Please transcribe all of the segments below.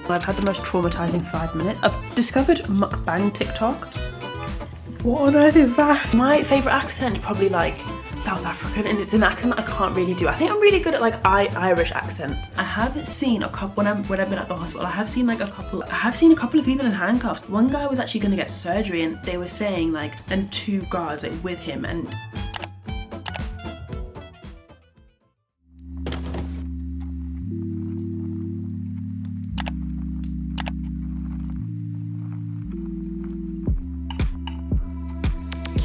I've had the most traumatizing 5 minutes. I've discovered mukbang TikTok. What on earth is that? My favorite accent is probably like South African, and it's an accent that I can't really do. I think I'm really good at like Irish accents. I have seen a couple when I've been at the hospital. I have seen a couple of people in handcuffs. One guy was actually going to get surgery, and they were saying like, and 2 guards like with him, and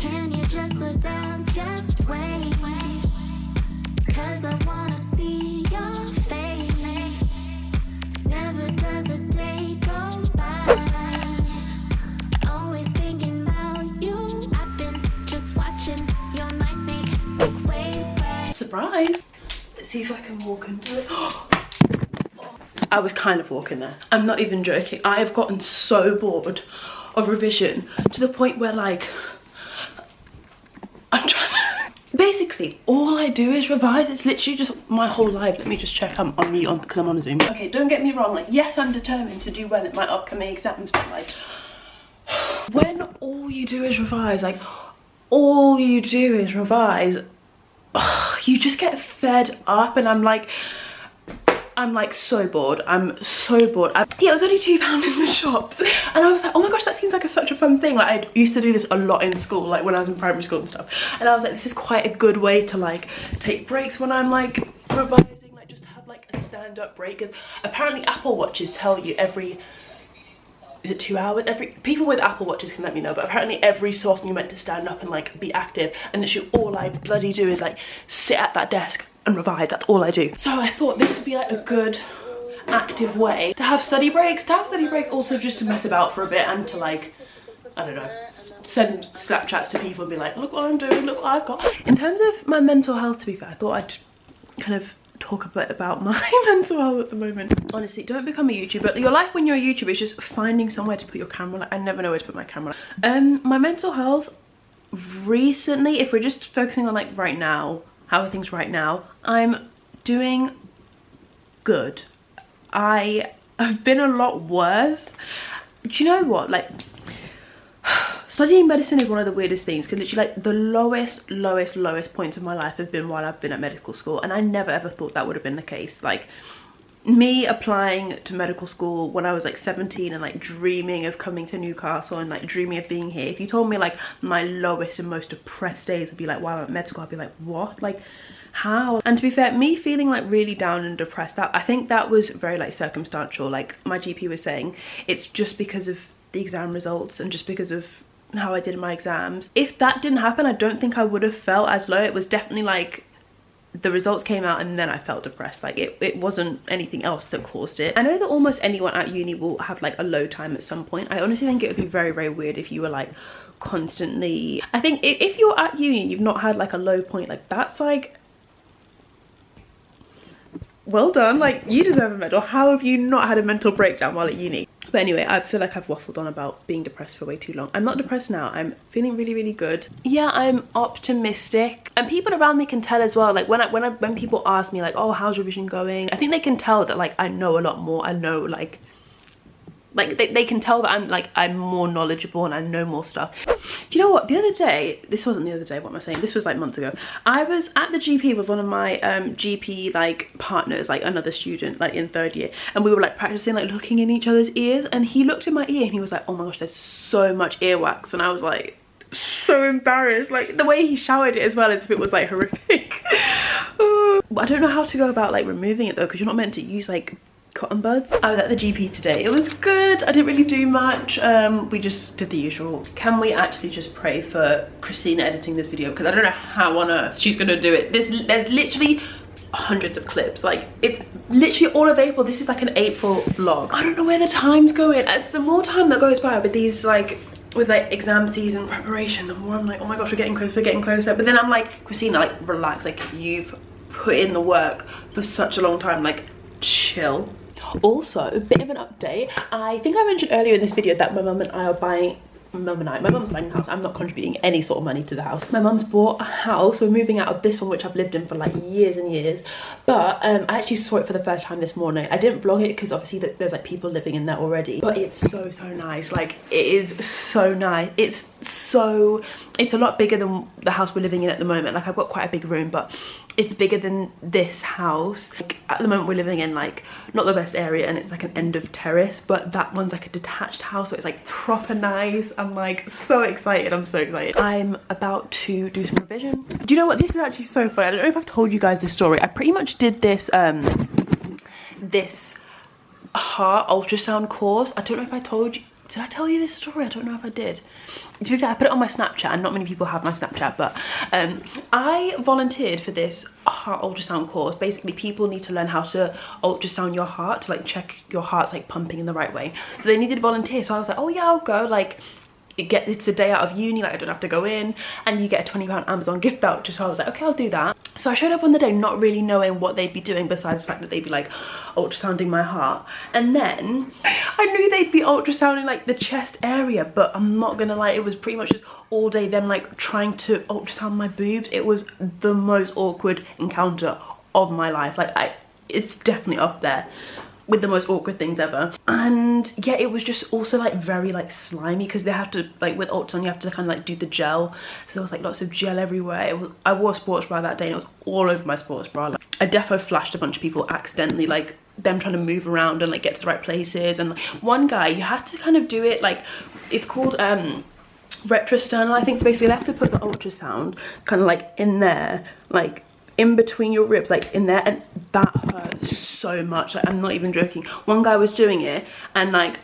can you just slow down, just wait, 'cause I wanna see your face. Never does a day go by, always thinking about you. I've been just watching your might make waves by. surprise. Let's see if I can walk into it. I was kind of walking there. I'm not even joking. I have gotten so bored of revision to the point where like, I'm trying to... Basically, all I do is revise. It's literally just my whole life. Let me just check I'm on mute because I'm on Zoom. Okay, don't get me wrong. Like, yes, I'm determined to do well at my upcoming exams, but like, when all you do is revise, like, all you do is revise, you just get fed up, and I'm like so bored. I'm so bored. Yeah, it was only £2 in the shops, and I was like, oh my gosh, that seems like such a fun thing. Like, I used to do this a lot in school, like when I was in primary school and stuff, and I was like, this is quite a good way to like take breaks when I'm like revising, like just have like a stand-up break, because apparently Apple Watches tell you every, is it 2 hours? People with Apple Watches can let me know, but apparently every so often you're meant to stand up and like be active, and literally all I bloody do is like sit at that desk and revise. That's all I do. So I thought this would be like a good active way to have study breaks, also just to mess about for a bit, and to like, I don't know, send Snapchats to people and be like, look what I'm doing, look what I've got. In terms of my mental health, to be fair, I thought I'd kind of talk a bit about my mental health at the moment. Honestly, don't become a YouTuber. Your life when you're a YouTuber is just finding somewhere to put your camera. Like, I never know where to put my camera. My mental health recently, if we're just focusing on like right now, how are things right now, I'm doing good. I have been a lot worse. Do you know what, like, studying medicine is one of the weirdest things, because literally like the lowest points of my life have been while I've been at medical school, and I never ever thought that would have been the case. Like, me applying to medical school when I was like 17 and like dreaming of coming to Newcastle and like dreaming of being here, if you told me like my lowest and most depressed days would be like while I'm at med school, I'd be like, what? Like, how? And to be fair, me feeling like really down and depressed, that I think that was very like circumstantial. Like, my GP was saying it's just because of the exam results and just because of how I did in my exams. If that didn't happen, I don't think I would have felt as low. It was definitely like the results came out and then I felt depressed. Like, it wasn't anything else that caused it. I know that almost anyone at uni will have like a low time at some point. I honestly think it would be very, very weird if you were like constantly, I think if you're at uni and you've not had like a low point, like that's like, well done, like you deserve a medal. How have you not had a mental breakdown while at uni? But anyway, I feel like I've waffled on about being depressed for way too long. I'm not depressed now. I'm feeling really, really good. Yeah, I'm optimistic, and people around me can tell as well. Like when people ask me like, oh, how's revision going? I think they can tell that like I know a lot more. I know like they can tell that I'm more knowledgeable and I know more stuff. Do you know what, the other day, this wasn't the other day, what am I saying, this was like months ago, I was at the GP with one of my GP like partners, like another student like in 3rd year, and we were like practicing like looking in each other's ears, and he looked in my ear and he was like, oh my gosh, there's so much earwax, and I was like so embarrassed. Like the way he showered it as well, as if it was like horrific. I don't know how to go about like removing it though, because you're not meant to use like cotton buds. I was at the GP today. It was good. I didn't really do much. We just did the usual. Can we actually just pray for Christina editing this video, because I don't know how on earth she's gonna do it. There's literally hundreds of clips. Like, it's literally all of April. This is like an April vlog. I don't know where the time's going. As the more time that goes by with these like exam season preparation, the more I'm like, oh my gosh, we're getting closer. But then I'm like, Christina, like relax, like you've put in the work for such a long time, like chill. Also, a bit of an update. I think I mentioned earlier in this video that my mum and I are buying mum and I, my mum's buying the house, I'm not contributing any sort of money to the house. My mum's bought a house, so we're moving out of this one which I've lived in for like years and years, but I actually saw it for the first time this morning. I didn't vlog it because obviously there's like people living in there already, but it's so nice. Like, it is so nice. It's a lot bigger than the house we're living in at the moment. Like, I've got quite a big room, but it's bigger than this house. Like, at the moment we're living in like not the best area, and it's like an end of terrace, but that one's like a detached house, so it's like proper nice. I'm like so excited. I'm so excited. I'm about to do some revision. Do you know what, this is actually so funny. I don't know if I've told you guys this story. I pretty much did this this heart ultrasound course. I don't know if I told you. Did I tell you this story? I don't know if I did. To be fair, I put it on my Snapchat, and not many people have my Snapchat, but I volunteered for this heart ultrasound course. Basically, people need to learn how to ultrasound your heart to like check your heart's like pumping in the right way. So they needed volunteers, so I was like, oh yeah, I'll go. Like, it's a day out of uni, like I don't have to go in, and you get a £20 Amazon gift voucher. So I was like, okay, I'll do that. So I showed up on the day not really knowing what they'd be doing, besides the fact that they'd be like ultrasounding my heart. And then I knew they'd be ultrasounding like the chest area, but I'm not gonna lie, it was pretty much just all day them like trying to ultrasound my boobs. It was the most awkward encounter of my life. Like, it's definitely up there with the most awkward things ever. And yeah, it was just also like very like slimy, because they have to, like with ultrasound you have to kind of like do the gel, so there was like lots of gel everywhere. I wore a sports bra that day, and it was all over my sports bra. Like, I defo flashed a bunch of people accidentally, like them trying to move around and like get to the right places. And one guy, you had to kind of do it like, it's called retrosternal, I think. So basically they have to put the ultrasound kind of like in there, like in between your ribs, like in there, and that hurts so much. Like, I'm not even joking. One guy was doing it, and like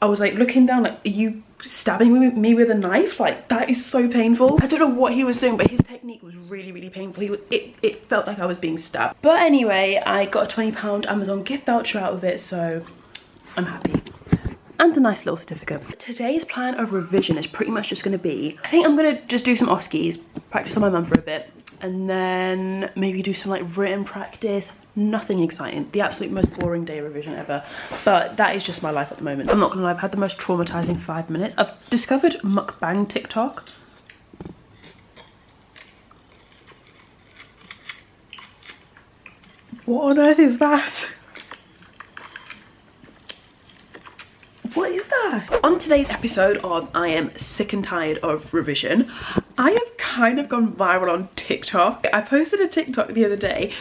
I was like looking down, like, are you stabbing me with a knife? Like, that is so painful. I don't know what he was doing, but his technique was really painful. It felt like I was being stabbed. But anyway, I got a £20 Amazon gift voucher out of it, so I'm happy. And a nice little certificate. Today's plan of revision is pretty much just going to be, I think I'm going to just do some Oskies, practice on my mum for a bit, and then maybe do some like written practice. Nothing exciting, the absolute most boring day of revision ever, but that is just my life at the moment. I'm not gonna lie, I've had the most traumatizing 5 minutes. I've discovered mukbang TikTok. What on earth is that? What is that? On today's episode of I Am Sick and Tired of Revision, I have kind of gone viral on TikTok. I posted a TikTok the other day,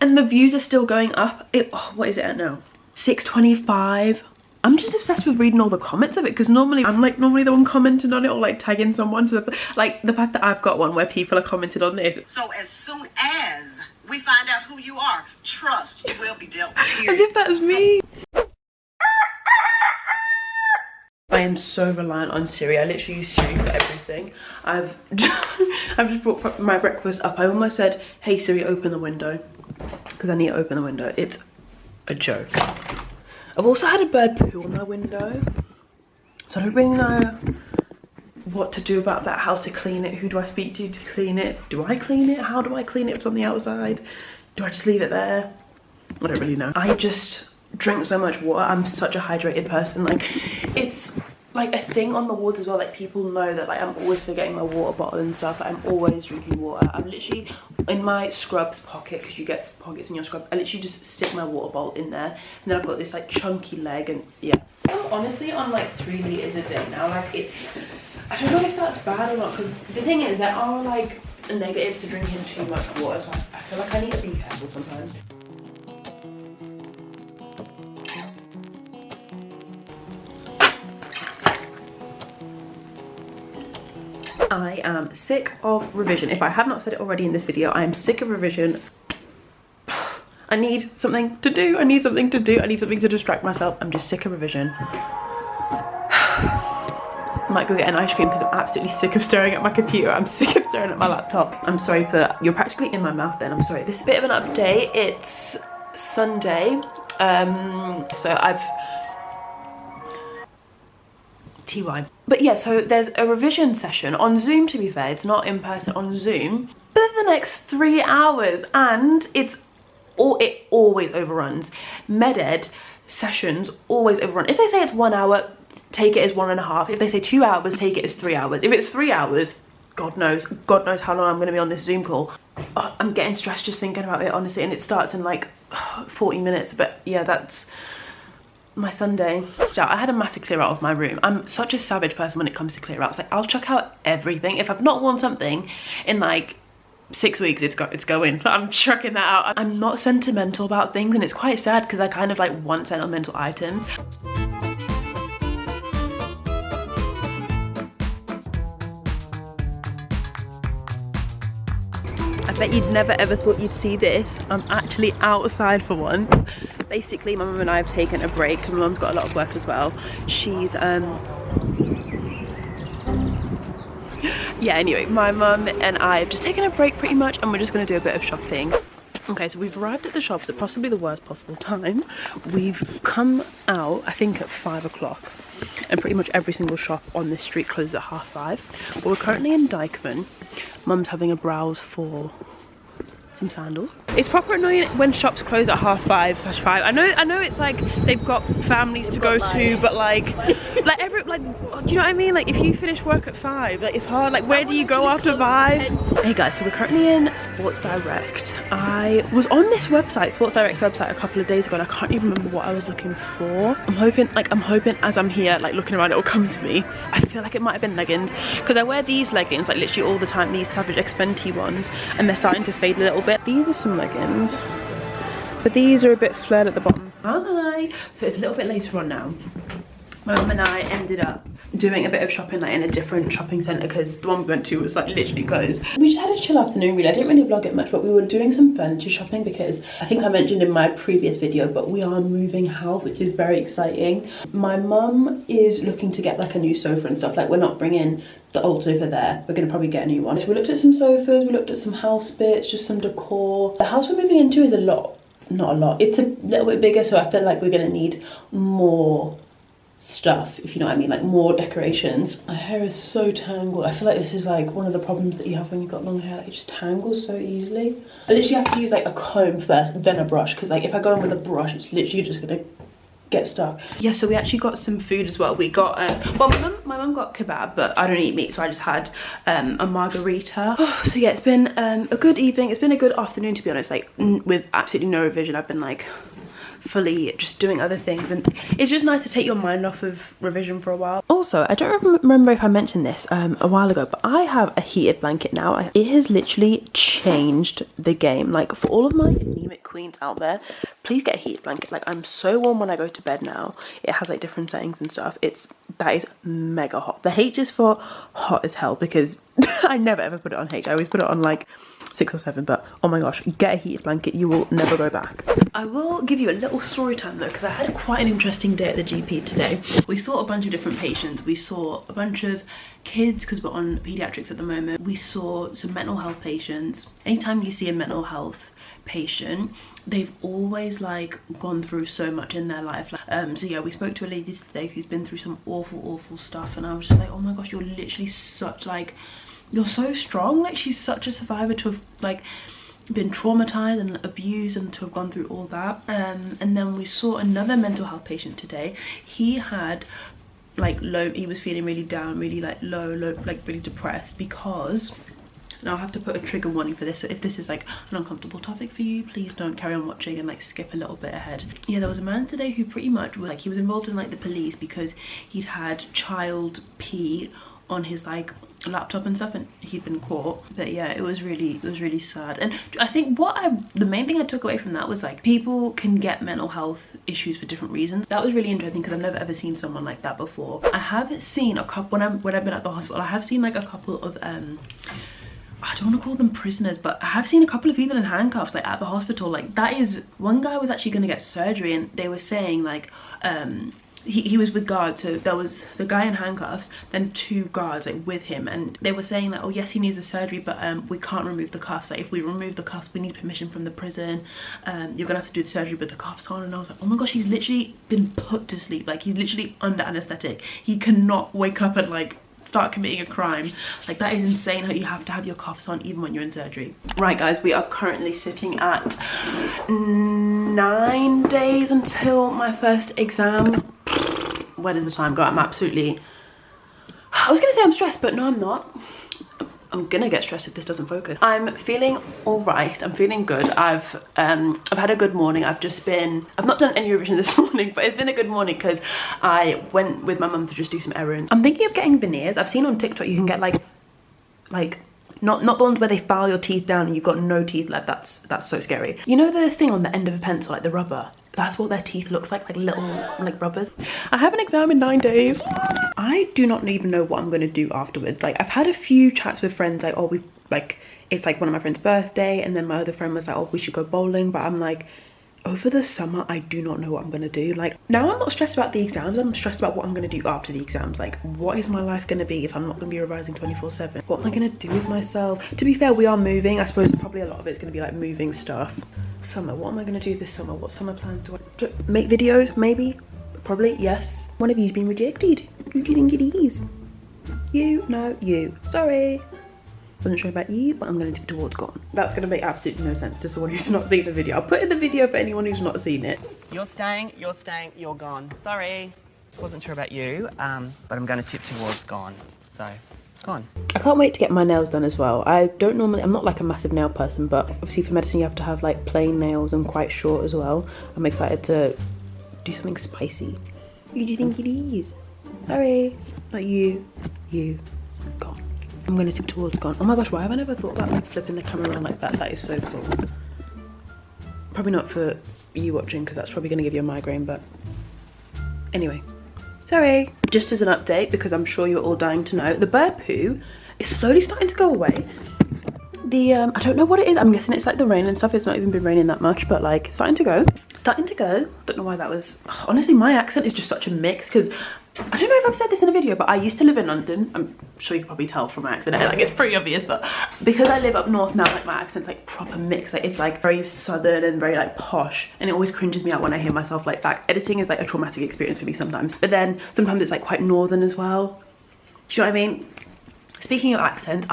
and the views are still going up. What is it at now? 625. I'm just obsessed with reading all the comments of it, because normally I'm like the one commenting on it or like tagging someone. So like the fact that I've got one where people are commented on this. So as soon as we find out who you are, trust you will be dealt with. As if that's me. I am so reliant on Siri. I literally use Siri for everything. I've just brought my breakfast up. I almost said, hey Siri, open the window, because I need to open the window. It's a joke. I've also had a bird poo on my window, so I don't really know what to do about that, how to clean it. Who do I speak to clean it? Do I clean it? How do I clean it if it's on the outside? Do I just leave it there? I don't really know. I just drink so much water. I'm such a hydrated person. Like, it's like a thing on the wards as well. Like, people know that like I'm always forgetting my water bottle and stuff. I'm always drinking water. I'm literally in my scrubs pocket, because you get pockets in your scrub. I literally just stick my water bottle in there, and then I've got this like chunky leg, and yeah. I'm honestly on like 3 litres a day now. Like, it's, I don't know if that's bad or not, because the thing is there are like negatives to drinking too much water, so I feel like I need to be careful sometimes. I am sick of revision. If I have not said it already in this video, I am sick of revision. I need something to do. I need something to do. I need something to distract myself. I'm just sick of revision. I might go get an ice cream, because I'm absolutely sick of staring at my computer. I'm sick of staring at my laptop. I'm sorry for, you're practically in my mouth then. I'm sorry. This is a bit of an update. It's Sunday. So I've TY. But yeah, so there's a revision session on Zoom, to be fair. It's not in person, on Zoom. But the next 3 hours, and it always overruns. Med-ed sessions always overrun. If they say it's 1 hour, take it as 1.5. If they say 2 hours, take it as 3 hours. If it's 3 hours, God knows how long I'm going to be on this Zoom call. Oh, I'm getting stressed just thinking about it, honestly, and it starts in like 40 minutes. But yeah, that's my Sunday. I had a massive clear out of my room. I'm such a savage person when it comes to clear outs. Like, I'll chuck out everything. If I've not worn something in like 6 weeks, it's going. I'm chucking that out. I'm not sentimental about things, and it's quite sad because I kind of like want sentimental items. I bet you'd never ever thought you'd see this. I'm actually outside for once. Basically, my mum and I have taken a break. My mum's got a lot of work as well. She's yeah, anyway, my mum and I have just taken a break pretty much, and we're just going to do a bit of shopping. Okay, so we've arrived at the shops at possibly the worst possible time. We've come out, I think, at 5 o'clock, and pretty much every single shop on this street closes at 5:30. But we're currently in Dykeman. Mum's having a browse for some sandals. It's proper annoying when shops close at 5:30/5. I know it's like they've got families to go to, but like do you know what I mean? Like, if you finish work at 5, like, it's hard. Like, where do you go after 5? Hey guys, so we're currently in Sports Direct. I was on this website, Sports Direct's website, a couple of days ago, and I can't even remember what I was looking for. I'm hoping as I'm here, like, looking around, it will come to me. I feel like it might have been leggings, because I wear these leggings like literally all the time, these Savage Expenty ones, and they're starting to fade a little bit. These are some leggings, but these are a bit flared at the bottom. Hi! So it's a little bit later on now. My mum and I ended up doing a bit of shopping, like in a different shopping centre, because the one we went to was like literally closed. We just had a chill afternoon really. I didn't really vlog it much, but we were doing some furniture shopping because I think I mentioned in my previous video, but we are moving house, which is very exciting. My mum is looking to get like a new sofa and stuff. Like, we're not bringing the old sofa there, we're gonna probably get a new one. So we looked at some sofas, we looked at some house bits, just some decor. The house we're moving into is not a lot. It's a little bit bigger, so I feel like we're gonna need more stuff, if you know what I mean, like more decorations. My hair is so tangled. I feel like this is like one of the problems that you have when you've got long hair, like it just tangles so easily. I literally have to use like a comb first, then a brush, because like if I go in with a brush, it's literally just gonna get stuck. Yeah, so we actually got some food as well. We got well, my mum got kebab, but I don't eat meat, so I just had a margarita. So yeah, it's been a good evening. It's been a good afternoon, to be honest, like with absolutely no revision. I've been like fully just doing other things, and it's just nice to take your mind off of revision for a while. Also, I don't remember if I mentioned this a while ago, but I have a heated blanket now. It has literally changed the game. Like, for all of my anemic queens out there, please get a heated blanket. Like, I'm so warm when I go to bed now. It has like different settings and stuff. That is mega hot. The H is for hot as hell, because I never ever put it on H. I always put it on like 6 or 7, but oh my gosh, get a heated blanket, you will never go back. I will give you a little story time though, because I had quite an interesting day at the GP today. We saw a bunch of different patients. We saw a bunch of kids, because we're on pediatrics at the moment. We saw some mental health patients. Anytime you see a mental health patient, they've always like gone through so much in their life. So yeah, we spoke to a lady today who's been through some awful stuff, and I was just like, oh my gosh, you're literally such like, you're so strong. Like, she's such a survivor to have like been traumatized and abused, and to have gone through all that. And then we saw another mental health patient today. He had like he was feeling really down, really like low, like really depressed, because, and I'll have to put a trigger warning for this, so if this is like an uncomfortable topic for you, please don't carry on watching and like skip a little bit ahead. Yeah, there was a man today who pretty much was like, he was involved in like the police because he'd had child pee on his like laptop and stuff, and he'd been caught. But yeah, it was really sad. And I think the main thing I took away from that was like, people can get mental health issues for different reasons. That was really interesting, because I've never ever seen someone like that before. I have seen a couple when I've been at the hospital. I have seen like a couple of I don't want to call them prisoners, but I have seen a couple of people in handcuffs like at the hospital. Like, that is, one guy was actually going to get surgery, and they were saying like he was with guards, so there was the guy in handcuffs, then 2 guards like with him, and they were saying that, oh yes, he needs the surgery, but we can't remove the cuffs. Like, if we remove the cuffs, we need permission from the prison. You're gonna have to do the surgery with the cuffs on. And I was like, oh my gosh, he's literally been put to sleep. Like, he's literally under anesthetic. He cannot wake up and like start committing a crime. Like, that is insane how you have to have your cuffs on even when you're in surgery. Right guys, we are currently sitting at 9 days until my first exam. where does the time go? I'm absolutely, I was gonna say I'm stressed, but no, I'm not. I'm gonna get stressed if this doesn't focus. I'm feeling all right. I'm feeling good. I've had a good morning. I've not done any revision this morning, but it's been a good morning because I went with my mum to just do some errands. I'm thinking of getting veneers. I've seen on TikTok you can get like not the ones where they file your teeth down and you've got no teeth left. That's so scary. You know the thing on the end of a pencil, like the rubber? That's what their teeth looks like little like rubbers. I have an exam in 9 days. I do not even know what I'm gonna do afterwards. Like I've had a few chats with friends like, oh, it's like one of my friend's birthday, and then my other friend was like, oh, we should go bowling, but I'm like, over the summer I do not know what I'm gonna do. Like now I'm not stressed about the exams, I'm stressed about what I'm gonna do after the exams. Like what is my life gonna be if I'm not gonna be revising 24/7? What am I gonna do with myself? To be fair, we are moving. I suppose probably a lot of it's gonna be like moving stuff. Summer, what am I gonna do this summer? What summer plans do I make? Videos? Maybe? Probably, yes. One of you's been rejected. Who do you think it is? You? No, you. Sorry. Wasn't sure about you, but I'm going to tip towards gone. That's going to make absolutely no sense to someone who's not seen the video. I'll put in the video for anyone who's not seen it. You're staying, you're gone. Sorry. Wasn't sure about you, but I'm going to tip towards gone. So, gone. I can't wait to get my nails done as well. I'm not like a massive nail person, but obviously for medicine you have to have like plain nails and quite short as well. I'm excited to do something spicy. Who do you think it is? Sorry. Not you. You. Gone. I'm gonna tip towards gone. Oh my gosh, why have I never thought about like flipping the camera around like that? That is so cool. Probably not for you watching because that's probably gonna give you a migraine, but anyway. Sorry. Just as an update, because I'm sure you're all dying to know, the bird poo is slowly starting to go away. I don't know what it is. I'm guessing it's like the rain and stuff. It's not even been raining that much, but like starting to go. Don't know why that was. Honestly, my accent is just such a mix because I don't know if I've said this in a video, but I used to live in London. I'm sure you can probably tell from my accent. Like it's pretty obvious, but because I live up north now, like my accent's like proper mix. Like it's like very southern and very like posh, and it always cringes me out when I hear myself like that. Editing is like a traumatic experience for me sometimes, but then sometimes it's like quite northern as well. Do you know what I mean? Speaking of accent,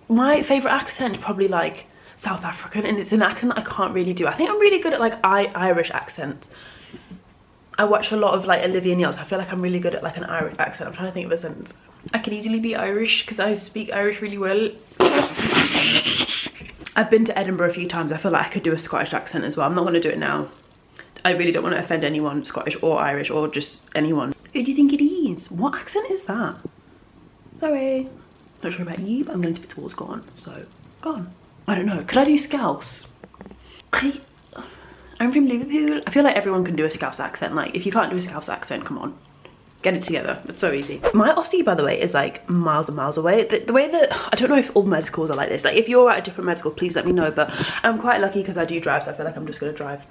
my favourite accent is probably like South African, and it's an accent that I can't really do. I think I'm really good at like Irish accents. I watch a lot of like Aaliyah Neal, so I feel like I'm really good at like an Irish accent. I'm trying to think of a sentence. I can easily be Irish because I speak Irish really well. I've been to Edinburgh a few times. I feel like I could do a Scottish accent as well. I'm not going to do it now. I really don't want to offend anyone, Scottish or Irish or just anyone. Who do you think it is? What accent is that? Sorry. Not sure about you, but I'm going to be towards gone. So, gone. I don't know. Could I do Scouse? I'm from Liverpool. I feel like everyone can do a Scouse accent. Like, if you can't do a Scouse accent, come on. Get it together. It's so easy. My OSCE, by the way, is like miles and miles away. The way that, I don't know if all med schools are like this. Like, if you're at a different med school, please let me know. But I'm quite lucky because I do drive, so I feel like I'm just going to drive.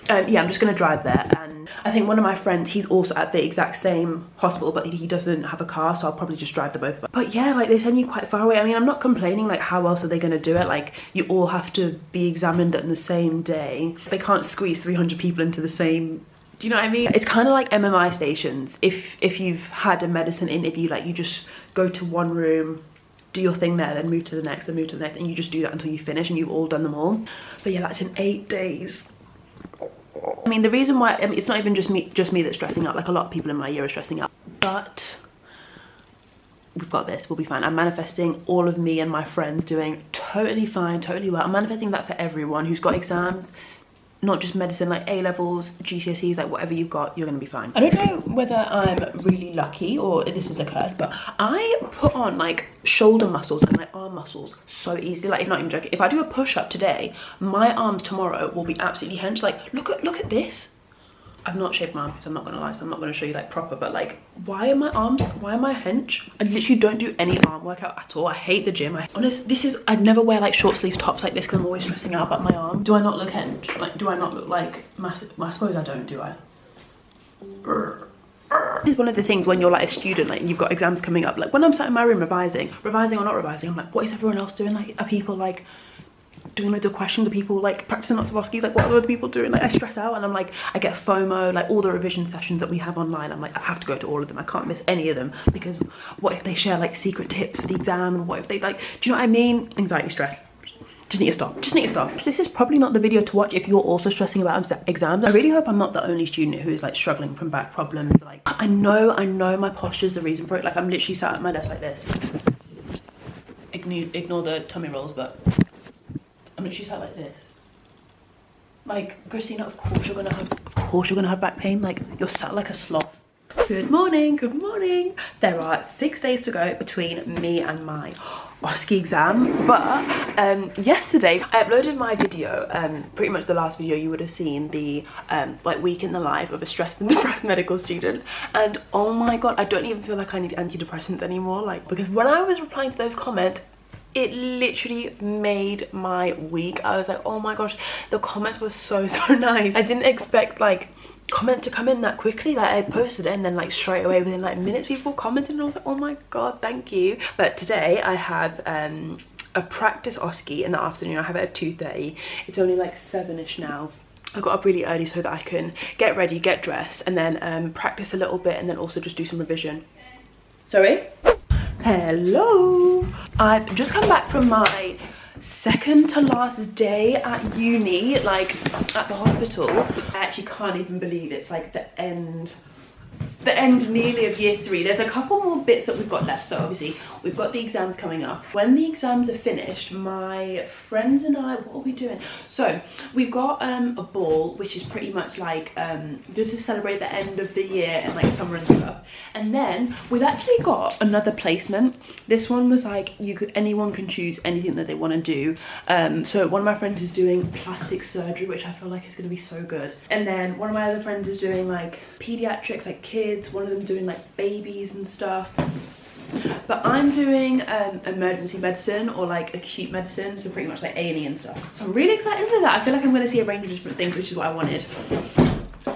Yeah, I'm just going to drive there. And I think one of my friends, he's also at the exact same hospital, but he doesn't have a car, so I'll probably just drive the both of us. But yeah, like they send you quite far away. I mean, I'm not complaining, like how else are they going to do it? Like you all have to be examined on the same day. They can't squeeze 300 people into the same, do you know what I mean? It's kind of like MMI stations. If you've had a medicine interview, like you just go to one room, do your thing there, then move to the next, then move to the next, and you just do that until you finish and you've all done them all. But yeah, that's in 8 days. I mean, the reason why, I mean, it's not even just me that's stressing out. Like a lot of people in my year are stressing out, but we've got this, we'll be fine. I'm manifesting all of me and my friends doing totally fine, totally well. I'm manifesting that for everyone who's got exams, not just medicine, like A-levels, GCSEs, like whatever you've got, you're gonna be fine. I don't know whether I'm really lucky or if this is a curse, but I put on like shoulder muscles and my arm muscles so easily. Like, if not even joking, if I do a push-up today, my arms tomorrow will be absolutely hench. Like, look at this. I've not shaved my armpits, I'm not gonna lie, so I'm not gonna show you like proper, but like, why am I hench? I literally don't do any arm workout at all. I hate the gym. I'd never wear like short sleeve tops like this because I'm always stressing out about my arm. Do I not look hench? Like, do I not look like massive? I suppose I don't, do I? This is one of the things when you're like a student, like you've got exams coming up, like when I'm sat in my room revising or not revising, I'm like, what is everyone else doing? Like, are people like doing loads of questions? Are people like practicing lots of OSCEs? Like, what are other people doing? Like, I stress out and I'm like, I get FOMO. Like all the revision sessions that we have online, I'm like, I have to go to all of them. I can't miss any of them because what if they share like secret tips for the exam, and what if they like, do you know what I mean? Anxiety, stress. Just need to stop. Just need to stop. This is probably not the video to watch if you're also stressing about exams. I really hope I'm not the only student who is like struggling from back problems. Like I know my posture is the reason for it. Like I'm literally sat at my desk like this. Ignore the tummy rolls, but I'm literally sat like this. Like Christina, of course you're gonna have back pain. Like you're sat like a sloth. Good morning, good morning. There are 6 days to go between me and my OSCE exam, but yesterday I uploaded my video, pretty much the last video you would have seen, the like week in the life of a stressed and depressed medical student, and oh my god, I don't even feel like I need antidepressants anymore, like, because when I was replying to those comments, it literally made my week. I was like, oh my gosh, the comments were so nice. I didn't expect like comment to come in that quickly. Like I posted it and then like straight away within like minutes people commented, and I was like, oh my god, thank you. But today I have a practice OSCE in the afternoon. I have it at 2:30. It's only like 7ish now. I got up really early so that I can get ready, get dressed, and then practice a little bit, and then also just do some revision. Sorry? Hello! I've just come back from my second to last day at uni, like at the hospital. I actually can't even believe it's like the end nearly of year 3. There's a couple more bits that we've got left. So obviously we've got the exams coming up. When the exams are finished, my friends and I, what are we doing? So we've got a ball, which is pretty much like just to celebrate the end of the year and like summer and stuff. And then we've actually got another placement. This one was like anyone can choose anything that they want to do. So one of my friends is doing plastic surgery, which I feel like is going to be so good. And then one of my other friends is doing like pediatrics, like kids. One of them doing like babies and stuff. But I'm doing emergency medicine or like acute medicine, so pretty much like A&E and stuff. So I'm really excited for that. I feel like I'm going to see a range of different things, which is what I wanted.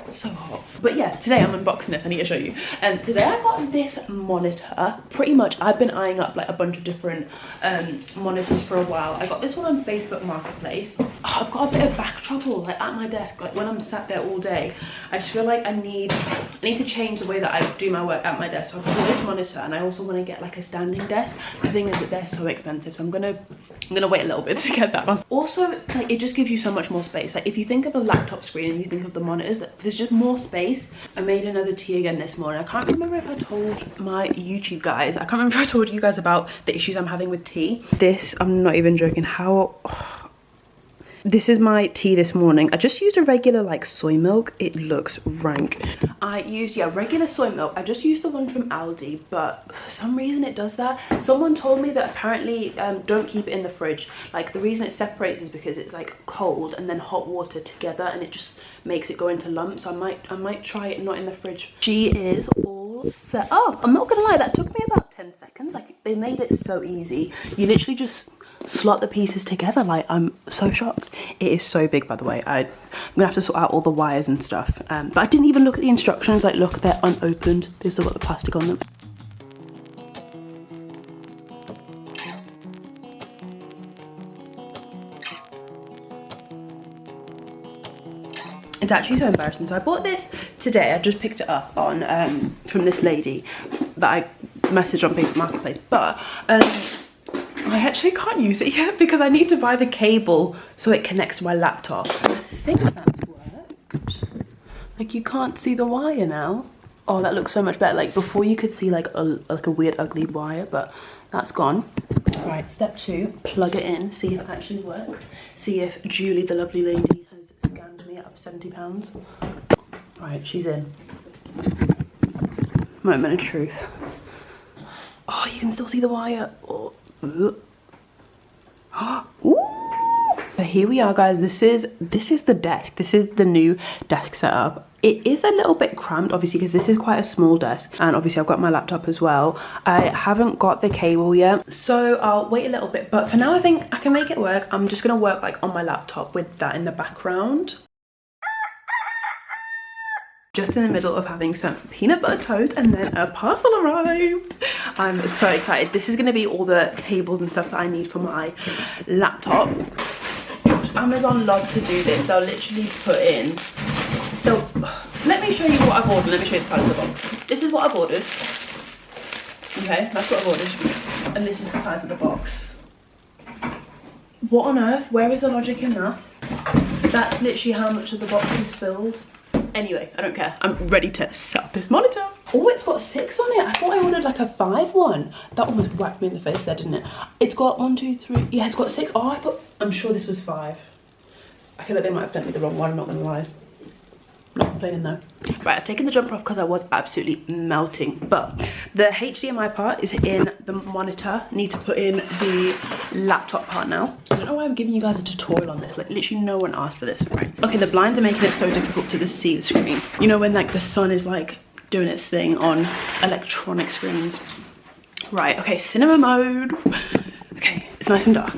It's so hot. But yeah, today I'm unboxing this. I need to show you. Today I got this monitor. Pretty much I've been eyeing up like a bunch of different monitors for a while. I got this one on Facebook Marketplace. Oh, I've got a bit of back trouble like at my desk, like when I'm sat there all day. I just feel like I need to change the way that I do my work at my desk. So I've got this monitor, and I also want to get like a standing desk. The thing is that they're so expensive, so I'm gonna wait a little bit to get that one. Also, like it just gives you so much more space. Like if you think of a laptop screen and you think of the monitors, there's just more space. I made another tea again this morning. I can't remember if I told my YouTube guys. I can't remember if I told you guys about the issues I'm having with tea. This, I'm not even joking, this is my tea this morning. I just used a regular like soy milk. It looks rank. I used, yeah, regular soy milk. I just used the one from Aldi, but for some reason it does that. Someone told me that apparently don't keep it in the fridge. Like the reason it separates is because it's like cold and then hot water together, and it just makes it go into lumps. So I might try it not in the fridge. She is all set up. I'm not gonna lie, that took me about 10 seconds. Like they made it so easy. You literally just slot the pieces together. Like I'm so shocked. It is so big, by the way. I'm gonna have to sort out all the wires and stuff, but I didn't even look at the instructions. Like look, they're unopened. They've still got the plastic on them. It's actually so embarrassing. So I bought this today. I just picked it up on from this lady that I messaged on Facebook Marketplace, but I actually can't use it yet because I need to buy the cable so it connects to my laptop. I think that's worked. Like you can't see the wire now. Oh, that looks so much better. Like before you could see like a weird ugly wire, but that's gone. Right, step 2, plug it in, see if it actually works. See if Julie, the lovely lady, has scanned me up £70. Right, she's in. Moment of truth. Oh, you can still see the wire. Oh. Ooh. So here we are, guys. This is the desk. This is the new desk setup. It is a little bit cramped, obviously, because this is quite a small desk, and obviously I've got my laptop as well. I haven't got the cable yet, so I'll wait a little bit, but for now I think I can make it work. I'm just gonna work like on my laptop with that in the background. Just in the middle of having some peanut butter toast, and then a parcel arrived. I'm so excited. This is going to be all the cables and stuff that I need for my laptop. Amazon love to do this. They'll literally put in, let me show you what I've ordered. Let me show you the size of the box. This is what I've ordered. Okay, that's what I've ordered. And this is the size of the box. What on earth? Where is the logic in that? That's literally how much of the box is filled. Anyway, I don't care. I'm ready to set up this monitor. Oh, it's got 6 on it. I thought I ordered like a 5 one. That almost whacked me in the face there, didn't it? It's got 1, 2, 3. Yeah, it's got 6. Oh, I'm sure this was 5. I feel like they might have sent me the wrong one, I'm not gonna lie. I'm not complaining though. Right, I've taken the jumper off because I was absolutely melting. But the HDMI part is in the monitor. Need to put in the laptop part now. I don't know why I'm giving you guys a tutorial on this. Like literally no one asked for this. Right. Okay, the blinds are making it so difficult to see the screen. You know when like the sun is like doing its thing on electronic screens. Right, okay, cinema mode. Okay, it's nice and dark.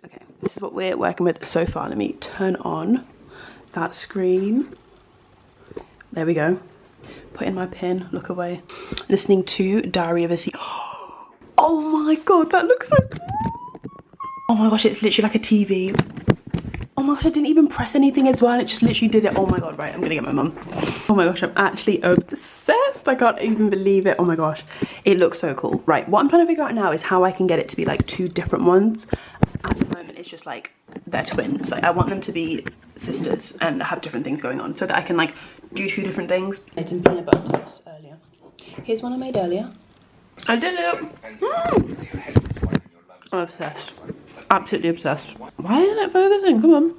Okay, this is what we're working with so far. Let me turn on that screen. There we go. Put in my pin, look away. Listening to Diary of a Sea. Oh my god, that looks so cool. Oh my gosh, it's literally like a TV. Oh my gosh, I didn't even press anything as well. It just literally did it. Oh my god, right, I'm gonna get my mum. Oh my gosh, I'm actually obsessed. I can't even believe it. Oh my gosh, it looks so cool. Right, what I'm trying to figure out now is how I can get it to be like 2 different ones. At the moment, it's just like they're twins. Like I want them to be sisters and have different things going on so that I can like do 2 different things. I made some peanut butter toast earlier. Here's one I made earlier. I did it! I'm obsessed. Absolutely obsessed. Why isn't it focusing? Come on.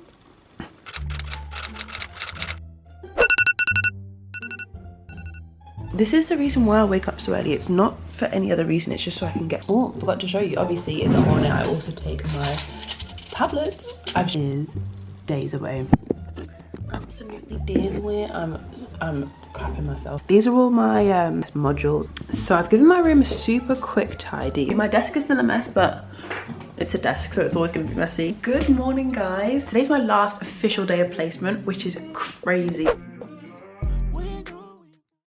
This is the reason why I wake up so early. It's not for any other reason. It's just so I can get... Oh, forgot to show you. Obviously, in the morning, I also take my tablets. Is days away. Absolutely days away. I'm crapping myself. These are all my modules. So I've given my room a super quick tidy. My desk is still a mess, but it's a desk, so it's always gonna be messy. Good morning, guys. Today's my last official day of placement, which is crazy.